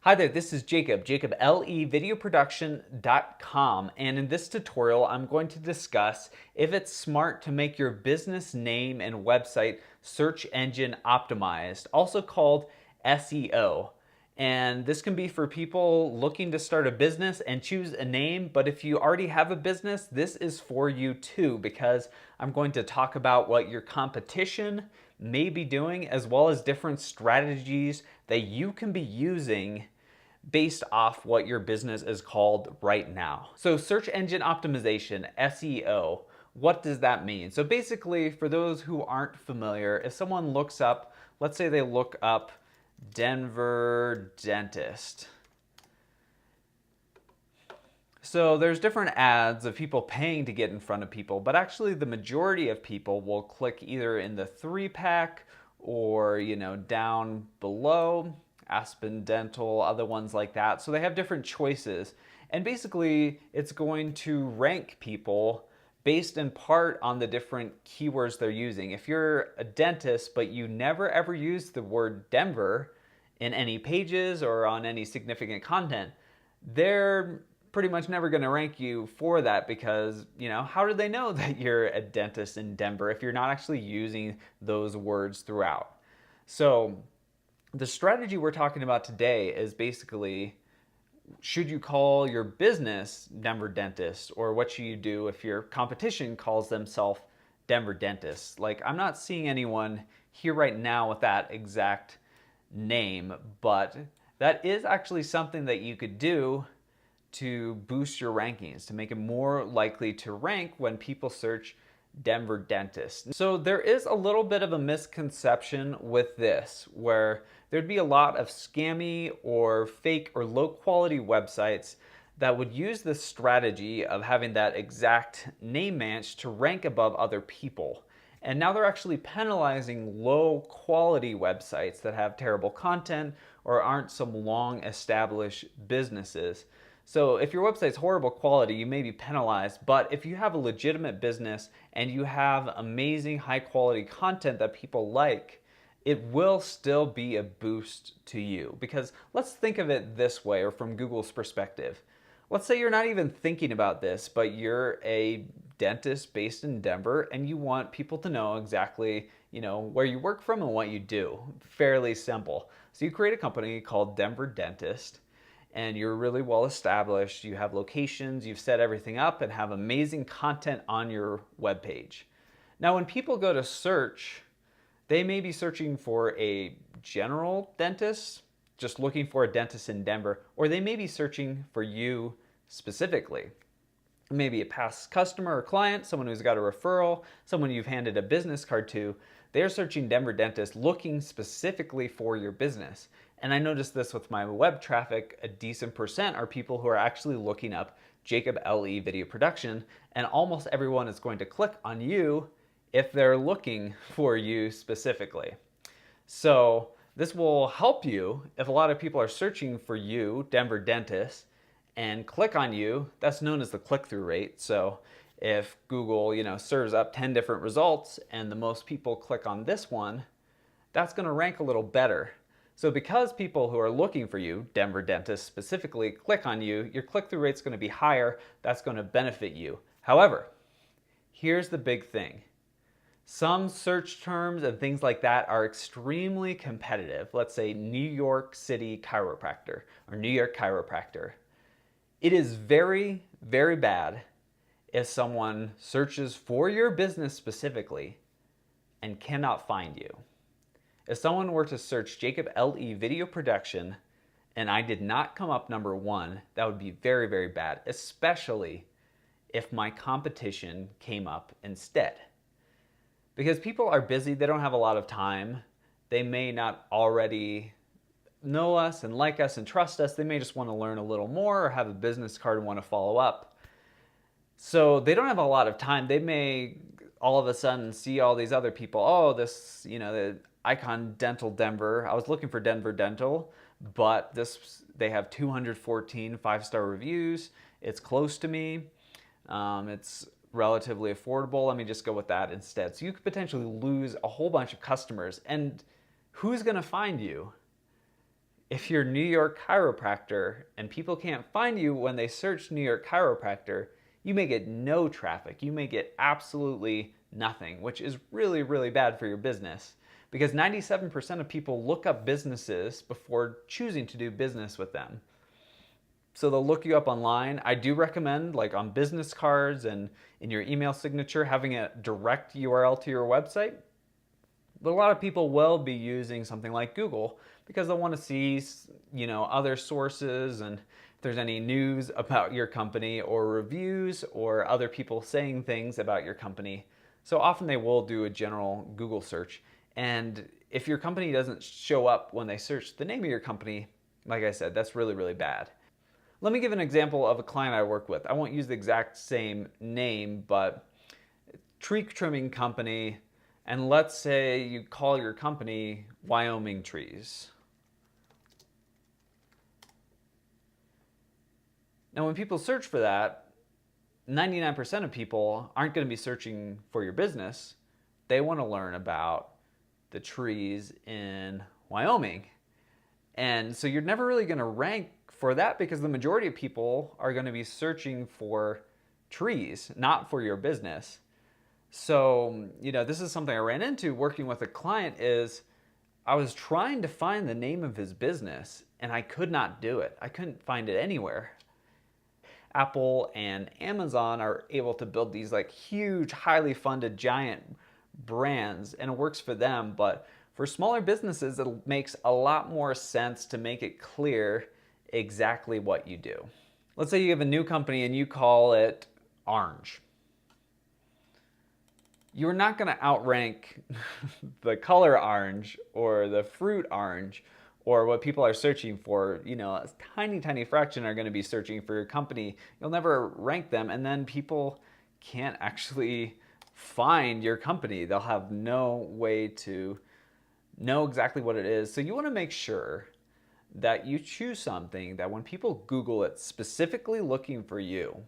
Hi there, this is Jacob, JacobLEVideoProduction.com, and in this tutorial I'm going to discuss if it's smart to make your business name and website search engine optimized, also called SEO. And this can be for people looking to start a business and choose a name, but if you already have a business, this is for you too, because I'm going to talk about what your competition may be doing, as well as different strategies that you can be using based off what your business is called right now. So search engine optimization, SEO, what does that mean? So basically, for those who aren't familiar, if someone looks up, let's say they look up Denver dentist. So there's different ads of people paying to get in front of people, but actually the majority of people will click either in the 3-pack or, down below, Aspen Dental, other ones like that. So they have different choices. And basically it's going to rank people based in part on the different keywords they're using. If you're a dentist, but you never ever use the word Denver in any pages or on any significant content, they're pretty much never going to rank you for that because, how do they know that you're a dentist in Denver if you're not actually using those words throughout? So the strategy we're talking about today is basically, should you call your business Denver Dentist, or what should you do if your competition calls themselves Denver Dentist? Like, I'm not seeing anyone here right now with that exact name, but that is actually something that you could do to boost your rankings, to make it more likely to rank when people search Denver Dentist. So there is a little bit of a misconception with this, where there'd be a lot of scammy or fake or low quality websites that would use this strategy of having that exact name match to rank above other people. And now they're actually penalizing low quality websites that have terrible content or aren't some long established businesses. So if your website's horrible quality, you may be penalized, but if you have a legitimate business and you have amazing high quality content that people like, it will still be a boost to you. Because let's think of it this way, or from Google's perspective. Let's say you're not even thinking about this, but you're a dentist based in Denver and you want people to know exactly, where you work from and what you do. Fairly simple. So you create a company called Denver Dentist, and you're really well established, you have locations, you've set everything up and have amazing content on your webpage. Now when people go to search, they may be searching for a general dentist, just looking for a dentist in Denver, or they may be searching for you specifically. Maybe a past customer or client, someone who's got a referral, someone you've handed a business card to. They're searching Denver Dentist looking specifically for your business. And I noticed this with my web traffic, a decent percent are people who are actually looking up Jacob LE Video Production, and almost everyone is going to click on you if they're looking for you specifically. So this will help you if a lot of people are searching for you, Denver Dentist, and click on you. That's known as the click-through rate. So if Google, serves up 10 different results and the most people click on this one, that's going to rank a little better. So because people who are looking for you, Denver Dentist specifically, click on you, your click-through rate's going to be higher. That's going to benefit you. However, here's the big thing. Some search terms and things like that are extremely competitive. Let's say New York City chiropractor or New York chiropractor. It is very, very bad if someone searches for your business specifically and cannot find you. If someone were to search Jacob LE Video Production and I did not come up number 1, that would be very, very bad, especially if my competition came up instead. Because people are busy, they don't have a lot of time, they may not already know us and like us and trust us, they may just want to learn a little more or have a business card and want to follow up. So they don't have a lot of time. They may all of a sudden see all these other people, oh, this, the Icon Dental Denver, I was looking for Denver Dental, but they have 214 5-star reviews, it's close to me, it's relatively affordable, let me just go with that instead. So you could potentially lose a whole bunch of customers, and who's going to find you? If you're New York chiropractor and people can't find you when they search New York chiropractor, you may get no traffic. You may get absolutely nothing, which is really, really bad for your business because 97% of people look up businesses before choosing to do business with them. So they'll look you up online. I do recommend, like on business cards and in your email signature, having a direct URL to your website. But a lot of people will be using something like Google because they'll want to see, other sources and if there's any news about your company or reviews or other people saying things about your company. So often they will do a general Google search. And if your company doesn't show up when they search the name of your company, like I said, that's really, really bad. Let me give an example of a client I work with. I won't use the exact same name, but tree trimming company, and let's say you call your company Wyoming Trees. Now, when people search for that, 99% of people aren't going to be searching for your business. They want to learn about the trees in Wyoming. And so you're never really going to rank for that because the majority of people are going to be searching for trees, not for your business. So, this is something I ran into working with a client is I was trying to find the name of his business and I could not do it. I couldn't find it anywhere. Apple and Amazon are able to build these like huge, highly funded giant brands and it works for them, but for smaller businesses, it makes a lot more sense to make it clear exactly what you do. Let's say you have a new company and you call it Orange. You're not going to outrank the color orange or the fruit orange or what people are searching for. A tiny, tiny fraction are going to be searching for your company. You'll never rank them, and then people can't actually find your company. They'll have no way to know exactly what it is. So you want to make sure that you choose something that when people Google it specifically looking for you,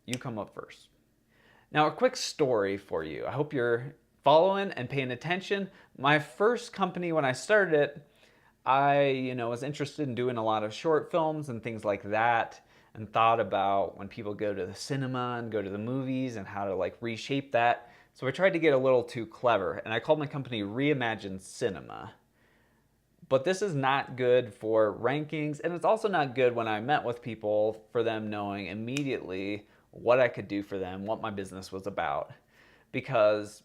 you come up first. Now, a quick story for you. I hope you're following and paying attention. My first company, when I started it, I was interested in doing a lot of short films and things like that and thought about when people go to the cinema and go to the movies and how to like reshape that. So I tried to get a little too clever and I called my company Reimagine Cinema. But this is not good for rankings and it's also not good when I met with people for them knowing immediately what I could do for them, what my business was about. Because,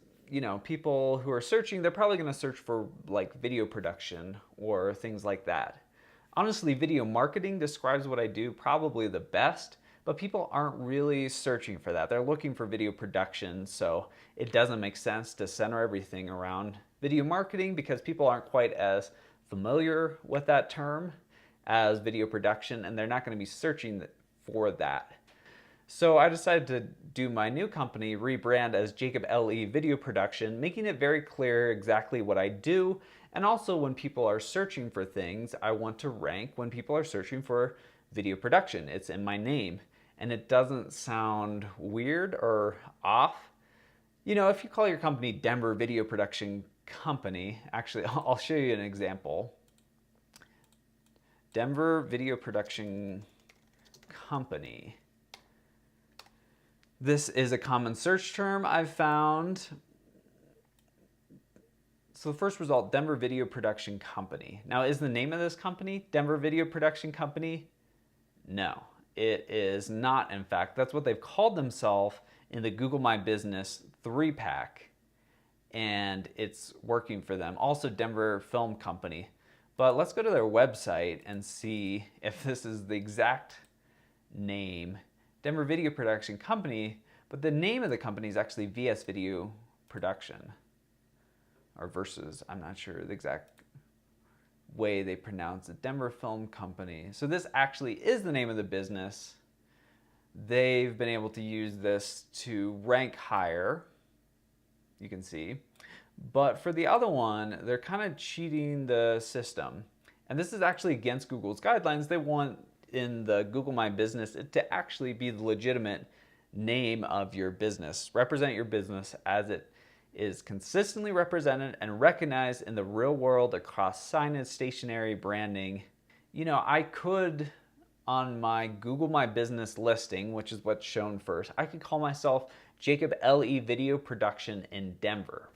people who are searching, they're probably going to search for like video production or things like that. Honestly, video marketing describes what I do probably the best, but people aren't really searching for that. They're looking for video production, so it doesn't make sense to center everything around video marketing because people aren't quite as familiar with that term as video production, and they're not going to be searching for that. So I decided to do my new company, rebrand as Jacob L.E. Video Production, making it very clear exactly what I do. And also when people are searching for things, I want to rank when people are searching for video production. It's in my name. And it doesn't sound weird or off. If you call your company Denver Video Production Company, actually, I'll show you an example. Denver Video Production Company. This is a common search term I've found. So the first result, Denver Video Production Company. Now, is the name of this company Denver Video Production Company? No, it is not, in fact. That's what they've called themselves in the Google My Business 3-pack, and it's working for them. Also, Denver Film Company. But let's go to their website and see if this is the exact name. Denver Video Production Company, but the name of the company is actually VS Video Production. Or versus, I'm not sure the exact way they pronounce it. Denver Film Company. So this actually is the name of the business. They've been able to use this to rank higher, you can see. But for the other one, they're kind of cheating the system. And this is actually against Google's guidelines. They want in the Google My Business it to actually be the legitimate name of your business. Represent your business as it is consistently represented and recognized in the real world across signage, stationery, branding. I could, on my Google My Business listing, which is what's shown first, I could call myself Jacob L.E. Video Production in Denver.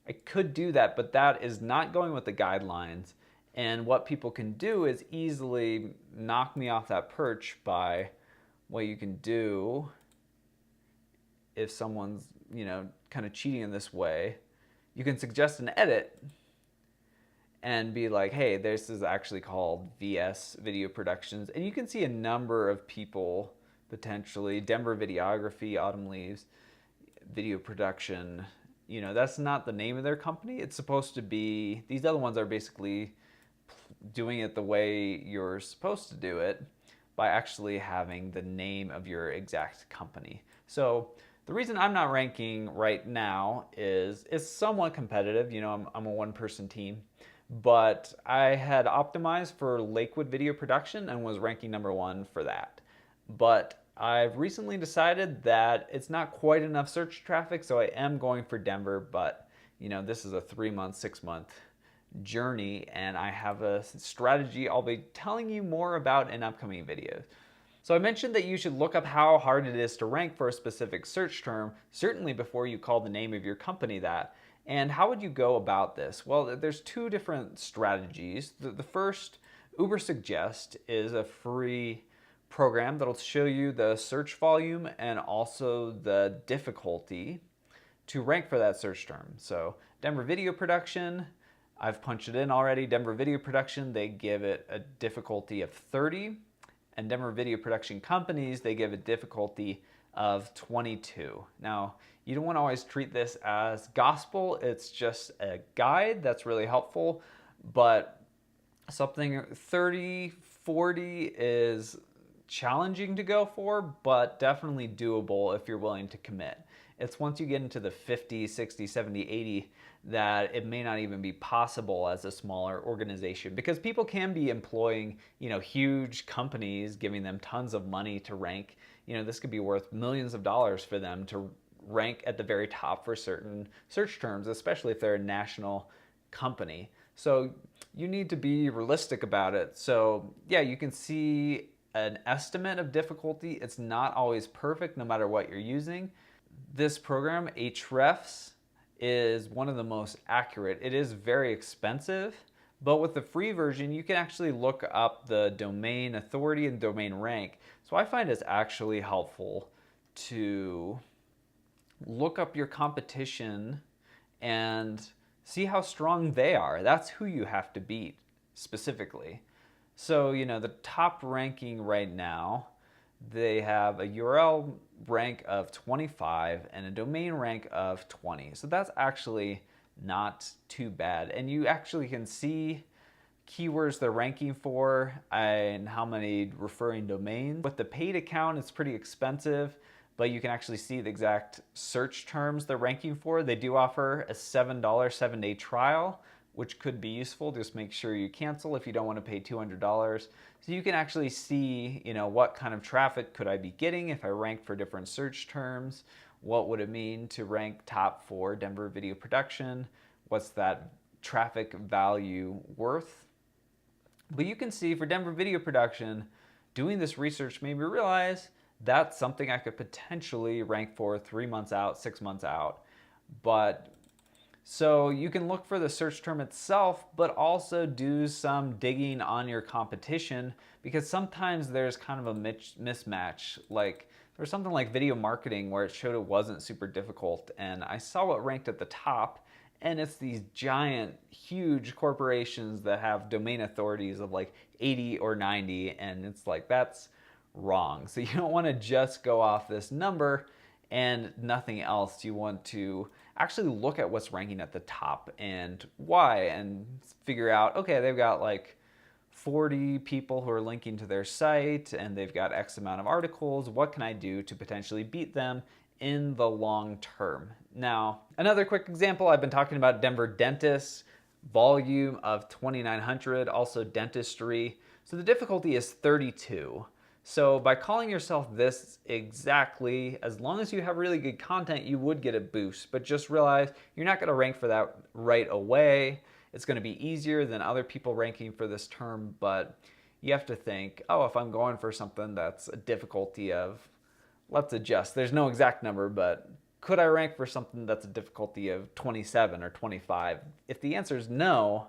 I could do that, but that is not going with the guidelines. And what people can do is easily knock me off that perch by what you can do if someone's, kind of cheating in this way. You can suggest an edit and be like, hey, this is actually called VS Video Productions. And you can see a number of people potentially, Denver Videography, Autumn Leaves, Video Production. That's not the name of their company. It's supposed to be, these other ones are basically doing it the way you're supposed to do it by actually having the name of your exact company. So the reason I'm not ranking right now is it's somewhat competitive. I'm a one-person team, but I had optimized for Lakewood Video Production and was ranking number 1 for that. But I've recently decided that it's not quite enough search traffic, so I am going for Denver, but this is a 3-month, 6-month journey, and I have a strategy I'll be telling you more about in upcoming videos. So I mentioned that you should look up how hard it is to rank for a specific search term, certainly before you call the name of your company that. And how would you go about this? Well, there's 2 different strategies. The first, Ubersuggest, is a free program that'll show you the search volume and also the difficulty to rank for that search term. So Denver Video Production, I've punched it in already. Denver Video Production, they give it a difficulty of 30. And Denver Video Production Companies, they give a difficulty of 22. Now, you don't want to always treat this as gospel. It's just a guide that's really helpful. But something 30, 40 is challenging to go for, but definitely doable if you're willing to commit. It's once you get into the 50, 60, 70, 80 that it may not even be possible as a smaller organization, because people can be employing, huge companies, giving them tons of money to rank. This could be worth millions of dollars for them to rank at the very top for certain search terms, especially if they're a national company. So you need to be realistic about it. So yeah, you can see an estimate of difficulty. It's not always perfect no matter what you're using. This program, Ahrefs, is one of the most accurate. It is very expensive, but with the free version, you can actually look up the domain authority and domain rank. So I find it's actually helpful to look up your competition and see how strong they are. That's who you have to beat specifically. So, the top ranking right now, they have a URL rank of 25 and a domain rank of 20. So that's actually not too bad. And you actually can see keywords they're ranking for and how many referring domains. With the paid account, it's pretty expensive, but you can actually see the exact search terms they're ranking for. They do offer a $7 7-day trial, which could be useful. Just make sure you cancel if you don't want to pay $200. So you can actually see, what kind of traffic could I be getting if I rank for different search terms? What would it mean to rank top for Denver Video Production? What's that traffic value worth? But you can see for Denver Video Production, doing this research made me realize that's something I could potentially rank for 3 months out, 6 months out. So you can look for the search term itself, but also do some digging on your competition, because sometimes there's kind of a mismatch. Like there's something like video marketing where it showed it wasn't super difficult, and I saw what ranked at the top, and it's these giant, huge corporations that have domain authorities of like 80 or 90, and it's like, that's wrong. So you don't want to just go off this number and nothing else. You want to actually look at what's ranking at the top and why, and figure out, okay, they've got like 40 people who are linking to their site and they've got X amount of articles. What can I do to potentially beat them in the long term? Now, another quick example, I've been talking about Denver Dentists, volume of 2,900, also dentistry. So the difficulty is 32. So by calling yourself this exactly, as long as you have really good content, you would get a boost. But just realize you're not going to rank for that right away. It's going to be easier than other people ranking for this term, but you have to think, oh, if I'm going for something that's a difficulty of, let's adjust. There's no exact number, but could I rank for something that's a difficulty of 27 or 25? If the answer is no,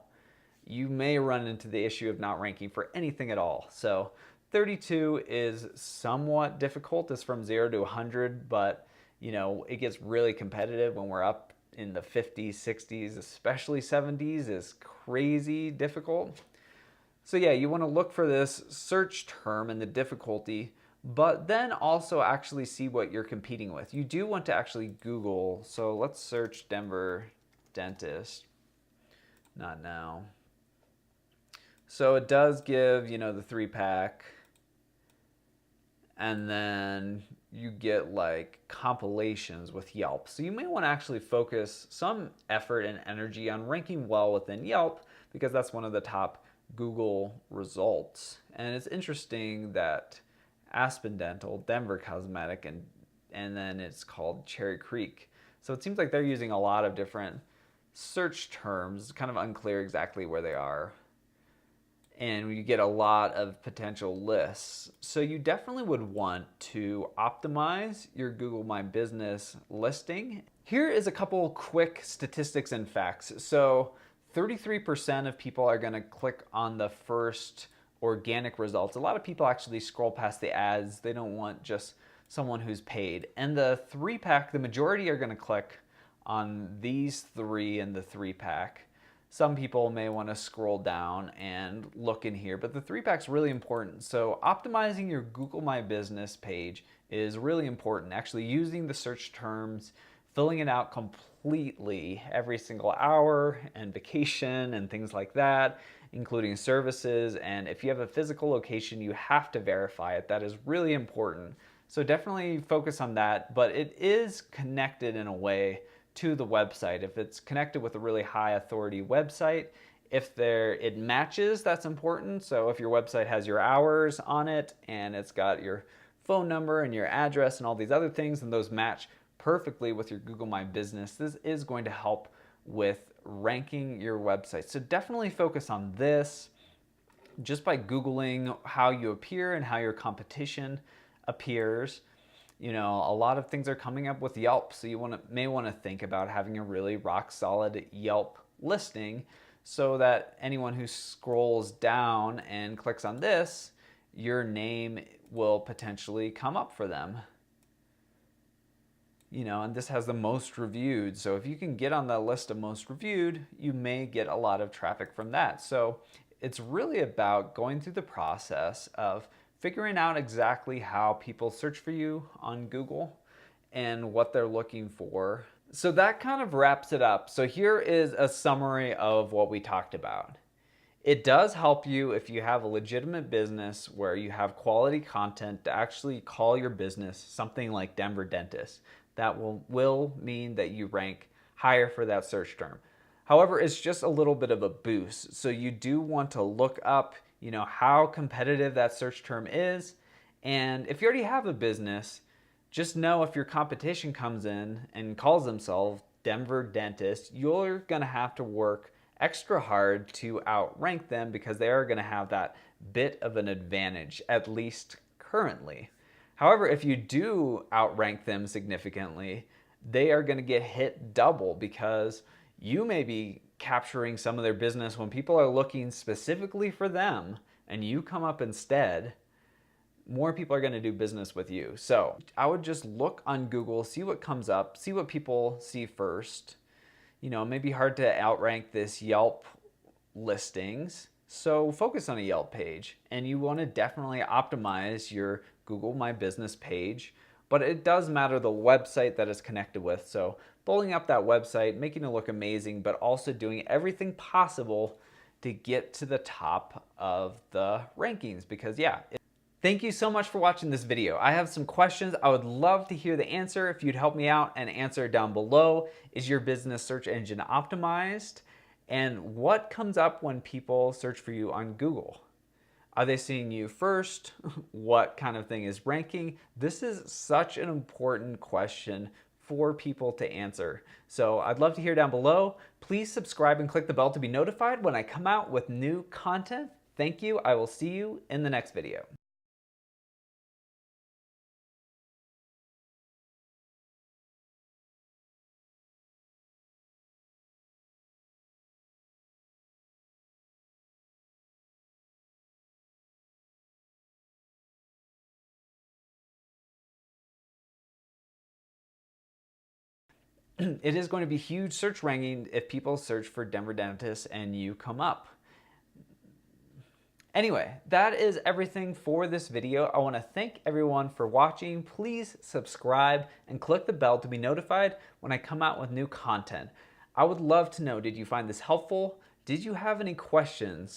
you may run into the issue of not ranking for anything at all. So 32 is somewhat difficult. It's from 0 to 100, but it gets really competitive when we're up in the 50s, 60s, especially 70s is crazy difficult. So yeah, you want to look for this search term and the difficulty, but then also actually see what you're competing with. You do want to actually Google. So let's search Denver dentist. Not now. So it does give, the 3-pack. And then you get like compilations with Yelp. So you may want to actually focus some effort and energy on ranking well within Yelp, because that's one of the top Google results. And it's interesting that Aspen Dental, Denver Cosmetic, and then it's called Cherry Creek. So it seems like they're using a lot of different search terms, kind of unclear exactly where they are. And you get a lot of potential lists. So you definitely would want to optimize your Google My Business listing. Here is a couple quick statistics and facts. So 33% of people are going to click on the first organic results. A lot of people actually scroll past the ads. They don't want just someone who's paid. And the 3-pack, the majority are going to click on these 3 in the 3-pack. Some people may want to scroll down and look in here, but the 3-pack's really important. So optimizing your Google My Business page is really important. Actually using the search terms, filling it out completely every single hour, and vacation and things like that, including services. And if you have a physical location, you have to verify it. That is really important. So definitely focus on that, but it is connected in a way to the website. If it's connected with a really high authority website, if it matches, that's important. So if your website has your hours on it and it's got your phone number and your address and all these other things, and those match perfectly with your Google My Business, this is going to help with ranking your website. So definitely focus on this just by Googling how you appear and how your competition appears. A lot of things are coming up with Yelp, so you may want to think about having a really rock solid Yelp listing, so that anyone who scrolls down and clicks on this, your name will potentially come up for them. And this has the most reviewed. So if you can get on the list of most reviewed, you may get a lot of traffic from that. So it's really about going through the process of figuring out exactly how people search for you on Google and what they're looking for. So that kind of wraps it up. So here is a summary of what we talked about. It does help you if you have a legitimate business where you have quality content to actually call your business something like Denver Dentist. That will mean that you rank higher for that search term. However, it's just a little bit of a boost. So you do want to look up how competitive that search term is. And if you already have a business, just know if your competition comes in and calls themselves Denver Dentist, you're going to have to work extra hard to outrank them, because they are going to have that bit of an advantage, at least currently. However, if you do outrank them significantly, they are going to get hit double, because you may be capturing some of their business when people are looking specifically for them and you come up instead. More people are going to do business with you. So I would just look on Google, see what comes up, see what people see first. It may be hard to outrank this Yelp listings, so focus on a Yelp page, and you want to definitely optimize your Google My Business page. But it does matter the website that it's connected with. So pulling up that website, making it look amazing, but also doing everything possible to get to the top of the rankings. Because thank you so much for watching this video. I have some questions. I would love to hear the answer. If you'd help me out and answer down below. Is your business search engine optimized? And what comes up when people search for you on Google? Are they seeing you first? What kind of thing is ranking? This is such an important question for people to answer. So I'd love to hear down below. Please subscribe and click the bell to be notified when I come out with new content. Thank you. I will see you in the next video. It is going to be huge search ranking if people search for Denver dentist and you come up. Anyway, that is everything for this video. I want to thank everyone for watching. Please subscribe and click the bell to be notified when I come out with new content. I would love to know, did you find this helpful? Did you have any questions?